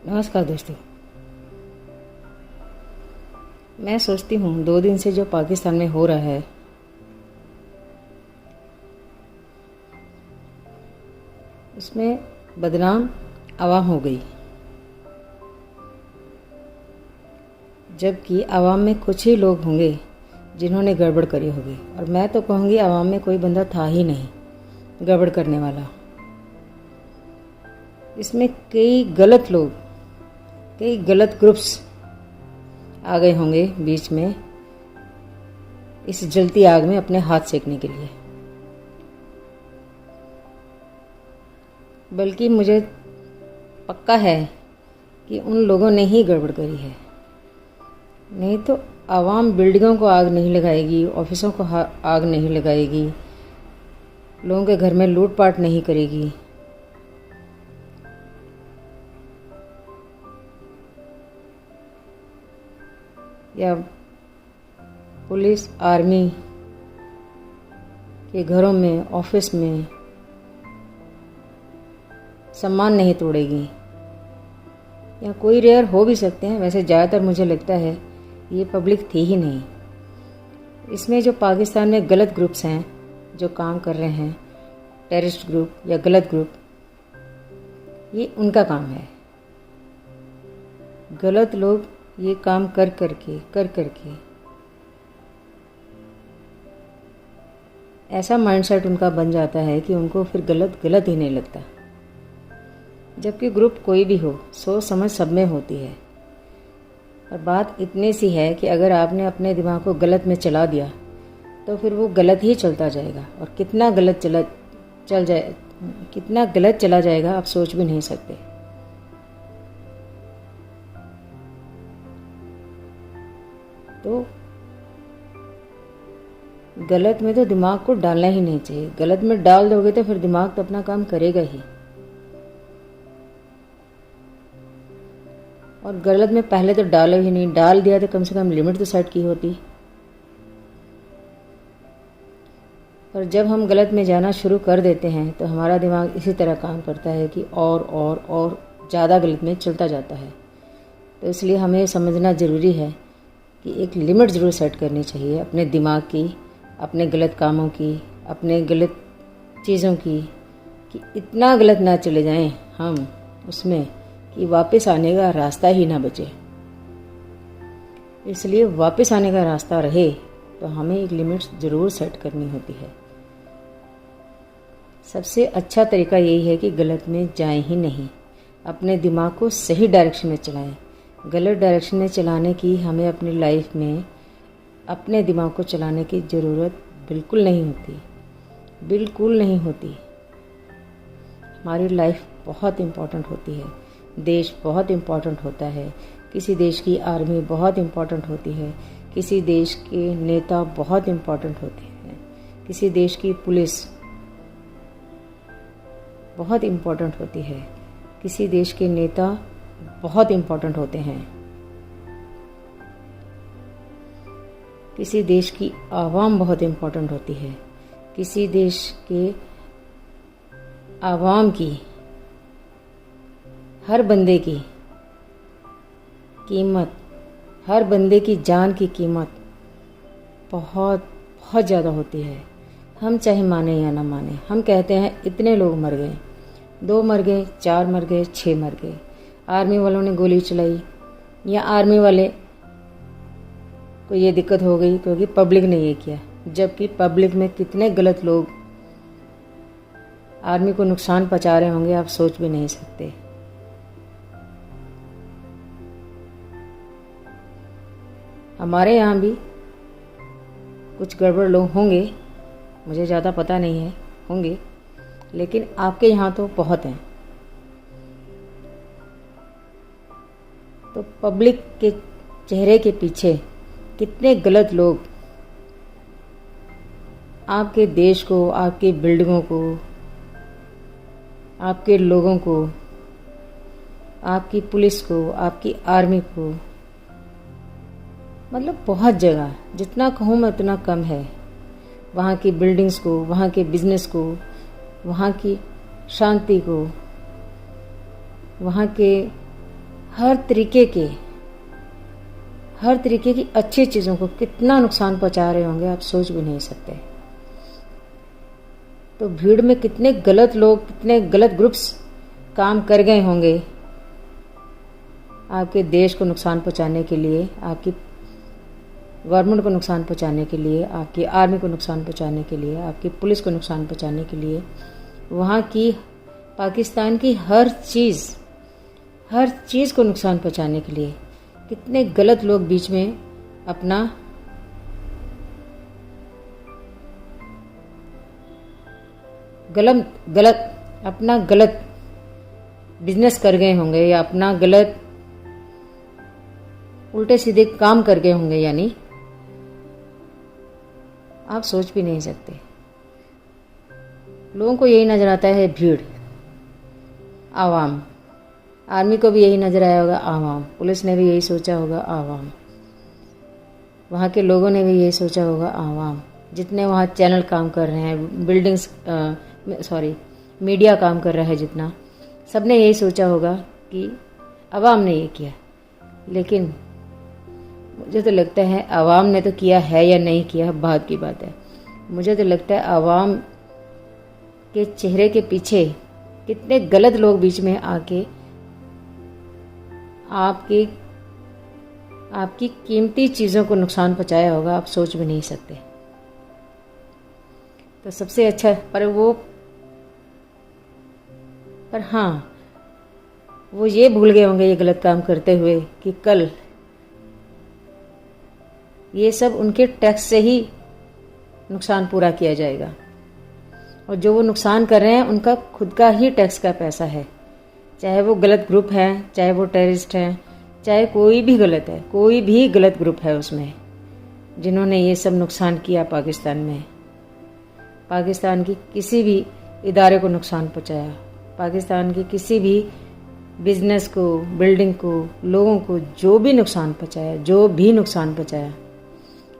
नमस्कार दोस्तों। मैं सोचती हूँ 2 दिन से जो पाकिस्तान में हो रहा है, उसमें बदनाम आवाम हो गई, जबकि आवाम में कुछ ही लोग होंगे जिन्होंने गड़बड़ करी होगी। और मैं तो कहूँगी आवाम में कोई बंदा था ही नहीं गड़बड़ करने वाला। इसमें कई गलत लोग, कई गलत ग्रुप्स आ गए होंगे बीच में इस जलती आग में अपने हाथ सेकने के लिए। बल्कि मुझे पक्का है कि उन लोगों ने ही गड़बड़ करी है, नहीं तो आवाम बिल्डिंगों को आग नहीं लगाएगी, ऑफिसों को आग नहीं लगाएगी, लोगों के घर में लूटपाट नहीं करेगी। या पुलिस आर्मी के घरों में, ऑफिस में सम्मान नहीं तोड़ेगी। या कोई रेयर हो भी सकते हैं, वैसे ज़्यादातर मुझे लगता है ये पब्लिक थी ही नहीं। इसमें जो पाकिस्तान में गलत ग्रुप्स हैं जो काम कर रहे हैं, टेररिस्ट ग्रुप या गलत ग्रुप, ये उनका काम है। गलत लोग ये काम कर करके ऐसा माइंडसेट उनका बन जाता है कि उनको फिर गलत गलत ही नहीं लगता। जबकि ग्रुप कोई भी हो, सोच समझ सब में होती है। और बात इतनी सी है कि अगर आपने अपने दिमाग को गलत में चला दिया तो फिर वो गलत ही चलता जाएगा। और कितना गलत चला जाएगा आप सोच भी नहीं सकते। तो गलत में तो दिमाग को डालना ही नहीं चाहिए। गलत में डाल दोगे तो फिर दिमाग तो अपना काम करेगा ही। और गलत में पहले तो डालो ही नहीं, डाल दिया तो कम से कम लिमिट तो सेट की होती। पर जब हम गलत में जाना शुरू कर देते हैं तो हमारा दिमाग इसी तरह काम करता है कि और ज़्यादा गलत में चलता जाता है। तो इसलिए हमें समझना ज़रूरी है कि एक लिमिट ज़रूर सेट करनी चाहिए अपने दिमाग की, अपने गलत कामों की, अपने गलत चीज़ों की, कि इतना गलत ना चले जाएं हम उसमें कि वापस आने का रास्ता ही ना बचे। इसलिए वापस आने का रास्ता रहे तो हमें एक लिमिट ज़रूर सेट करनी होती है। सबसे अच्छा तरीका यही है कि गलत में जाएं ही नहीं, अपने दिमाग को सही डायरेक्शन में चलाएं। गलत डायरेक्शन में चलाने की हमें अपनी लाइफ में अपने दिमाग को चलाने की ज़रूरत बिल्कुल नहीं होती, बिल्कुल नहीं होती। हमारी लाइफ बहुत इम्पॉर्टेंट होती है, देश बहुत इम्पॉर्टेंट होता है, किसी देश की आर्मी बहुत इम्पॉर्टेंट होती है, किसी देश के नेता बहुत इम्पॉर्टेंट होते हैं, किसी देश की पुलिस बहुत इम्पॉर्टेंट होती है, किसी देश के नेता बहुत इम्पॉर्टेंट होते हैं, किसी देश की आवाम बहुत इम्पॉर्टेंट होती है, किसी देश के आवाम की, हर बंदे की कीमत, हर बंदे की जान की कीमत बहुत बहुत ज़्यादा होती है। हम चाहे माने या ना माने, हम कहते हैं इतने लोग मर गए, 2 मर गए, 4 मर गए, 6 मर गए, आर्मी वालों ने गोली चलाई या आर्मी वाले को ये दिक्कत हो गई क्योंकि पब्लिक ने ये किया। जबकि पब्लिक में कितने गलत लोग आर्मी को नुकसान पहुंचा रहे होंगे आप सोच भी नहीं सकते। हमारे यहाँ भी कुछ गड़बड़ लोग होंगे, मुझे ज़्यादा पता नहीं है, होंगे, लेकिन आपके यहाँ तो बहुत हैं। तो पब्लिक के चेहरे के पीछे कितने गलत लोग आपके देश को, आपकी बिल्डिंगों को, आपके लोगों को, आपकी पुलिस को, आपकी आर्मी को, मतलब बहुत जगह, जितना कहूँ मैं उतना कम है, वहाँ की बिल्डिंग्स को, वहाँ के बिजनेस को, वहाँ की शांति को, वहाँ के हर तरीके की अच्छी चीज़ों को कितना नुकसान पहुंचा रहे होंगे आप सोच भी नहीं सकते। तो भीड़ में कितने गलत लोग, कितने गलत ग्रुप्स काम कर गए होंगे आपके देश को नुकसान पहुंचाने के लिए, आपकी गवर्नमेंट को नुकसान पहुंचाने के लिए, आपकी आर्मी को नुकसान पहुंचाने के लिए, आपकी पुलिस को नुकसान पहुंचाने के लिए। वहाँ की पाकिस्तान की हर चीज़ को नुकसान पहुंचाने के लिए कितने गलत लोग बीच में अपना गलत बिजनेस कर गए होंगे या अपना गलत उल्टे सीधे काम कर गए होंगे, यानी आप सोच भी नहीं सकते। लोगों को यही नजर आता है भीड़, आवाम, आर्मी को भी यही नजर आया होगा आवाम, पुलिस ने भी यही सोचा होगा आवाम, वहाँ के लोगों ने भी यही सोचा होगा आवाम, जितने वहाँ चैनल काम कर रहे हैं, मीडिया काम कर रहा है जितना, सबने यही सोचा होगा कि आवाम ने ये किया। लेकिन मुझे तो लगता है आवाम ने तो किया है या नहीं किया बात की बात है। मुझे तो लगता है आवाम के चेहरे के पीछे कितने गलत लोग बीच में आके आपकी कीमती चीज़ों को नुकसान पहुंचाया होगा, आप सोच भी नहीं सकते। तो सबसे अच्छा पर हाँ, वो ये भूल गए होंगे ये गलत काम करते हुए कि कल ये सब उनके टैक्स से ही नुकसान पूरा किया जाएगा, और जो वो नुकसान कर रहे हैं उनका खुद का ही टैक्स का पैसा है। चाहे वो गलत ग्रुप है, चाहे वो टेररिस्ट है, चाहे कोई भी गलत ग्रुप है उसमें, जिन्होंने ये सब नुकसान किया पाकिस्तान में, पाकिस्तान की किसी भी इदारे को नुकसान पहुंचाया, पाकिस्तान के किसी भी बिजनेस को, बिल्डिंग को, लोगों को जो भी नुकसान पहुंचाया,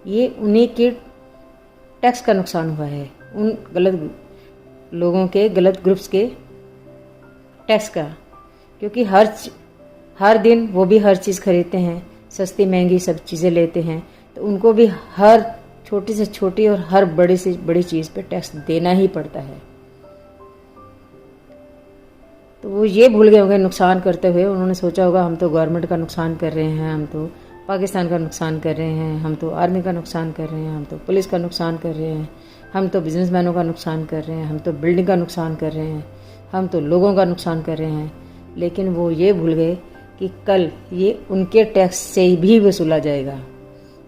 ये उन्हीं के टैक्स का नुकसान हुआ है, उन गलत लोगों के, गलत ग्रुप्स के टैक्स का। क्योंकि हर दिन वो भी हर चीज़ खरीदते हैं, सस्ती महंगी सब चीज़ें लेते हैं, तो उनको भी हर छोटी से छोटी और हर बड़ी से बड़ी चीज़ पे टैक्स देना ही पड़ता है। तो वो ये भूल गए होंगे नुकसान करते हुए, उन्होंने सोचा होगा हम तो गवर्नमेंट का नुकसान कर रहे हैं, हम तो पाकिस्तान का नुकसान कर रहे हैं, हम तो आर्मी का नुकसान कर रहे हैं, हम तो पुलिस का नुकसान कर रहे हैं, हम तो बिजनेसमैनों का नुकसान कर रहे हैं, हम तो बिल्डिंग का नुकसान कर रहे हैं, हम तो लोगों का नुकसान कर रहे हैं। लेकिन वो ये भूल गए कि कल ये उनके टैक्स से भी वसूला जाएगा,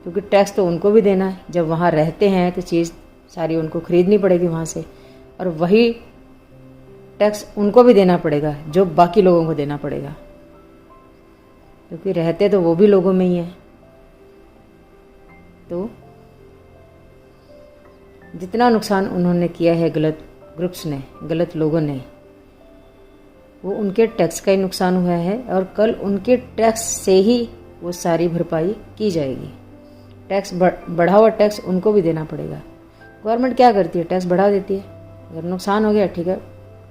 क्योंकि टैक्स तो उनको भी देना है। जब वहाँ रहते हैं तो चीज़ सारी उनको खरीदनी पड़ेगी वहाँ से, और वही टैक्स उनको भी देना पड़ेगा जो बाकी लोगों को देना पड़ेगा, क्योंकि रहते तो वो भी लोगों में ही हैं। तो जितना नुकसान उन्होंने किया है गलत ग्रुप्स ने, गलत लोगों ने, वो उनके टैक्स का ही नुकसान हुआ है, और कल उनके टैक्स से ही वो सारी भरपाई की जाएगी। टैक्स बढ़ा हुआ टैक्स उनको भी देना पड़ेगा। गवर्नमेंट क्या करती है, टैक्स बढ़ा देती है। अगर नुकसान हो गया ठीक है,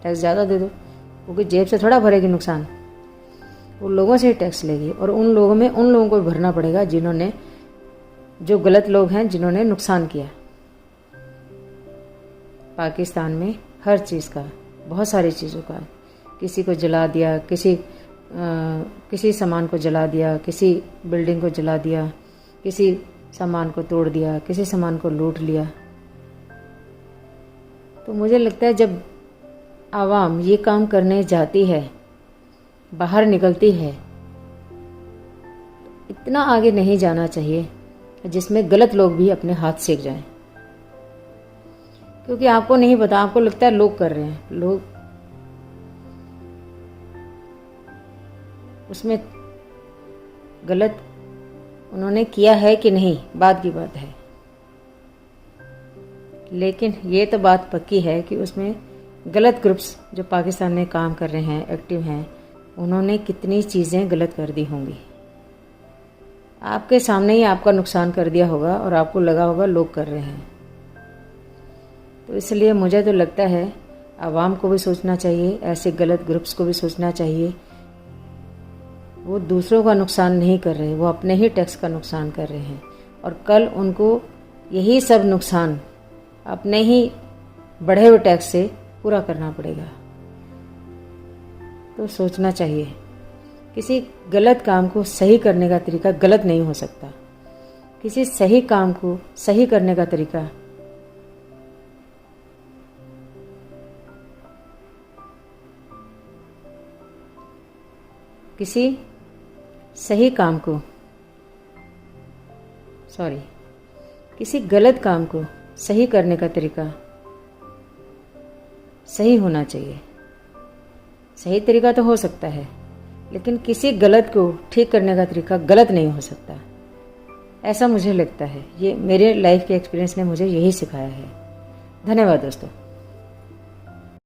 टैक्स ज़्यादा दे दो, क्योंकि जेब से थोड़ा भरेगी नुकसान, वो लोगों से ही टैक्स लेगी, और उन लोगों को भी भरना पड़ेगा जो गलत लोग हैं, जिन्होंने नुकसान किया पाकिस्तान में हर चीज़ का, बहुत सारी चीज़ों का। किसी को जला दिया, किसी सामान को जला दिया, किसी बिल्डिंग को जला दिया, किसी सामान को तोड़ दिया, किसी सामान को लूट लिया। तो मुझे लगता है जब आवाम ये काम करने जाती है, बाहर निकलती है, इतना आगे नहीं जाना चाहिए जिसमें गलत लोग भी अपने हाथ सेक जाएं। क्योंकि आपको नहीं पता, आपको लगता है लोग कर रहे हैं, लोग उसमें गलत उन्होंने किया है कि नहीं, बात की बात है। लेकिन ये तो बात पक्की है कि उसमें गलत ग्रुप्स जो पाकिस्तान में काम कर रहे हैं, एक्टिव हैं, उन्होंने कितनी चीज़ें गलत कर दी होंगी। आपके सामने ही आपका नुकसान कर दिया होगा और आपको लगा होगा लोग कर रहे हैं। तो इसलिए मुझे तो लगता है आवाम को भी सोचना चाहिए, ऐसे गलत ग्रुप्स को भी सोचना चाहिए वो दूसरों का नुकसान नहीं कर रहे, वो अपने ही टैक्स का नुकसान कर रहे हैं और कल उनको यही सब नुकसान अपने ही बढ़े हुए टैक्स से पूरा करना पड़ेगा। तो सोचना चाहिए, किसी गलत काम को सही करने का तरीका गलत नहीं हो सकता। किसी सही काम को सही करने का तरीका किसी गलत काम को सही करने का तरीका सही होना चाहिए। सही तरीका तो हो सकता है, लेकिन किसी गलत को ठीक करने का तरीका गलत नहीं हो सकता, ऐसा मुझे लगता है। ये मेरे लाइफ के एक्सपीरियंस ने मुझे यही सिखाया है। धन्यवाद दोस्तों।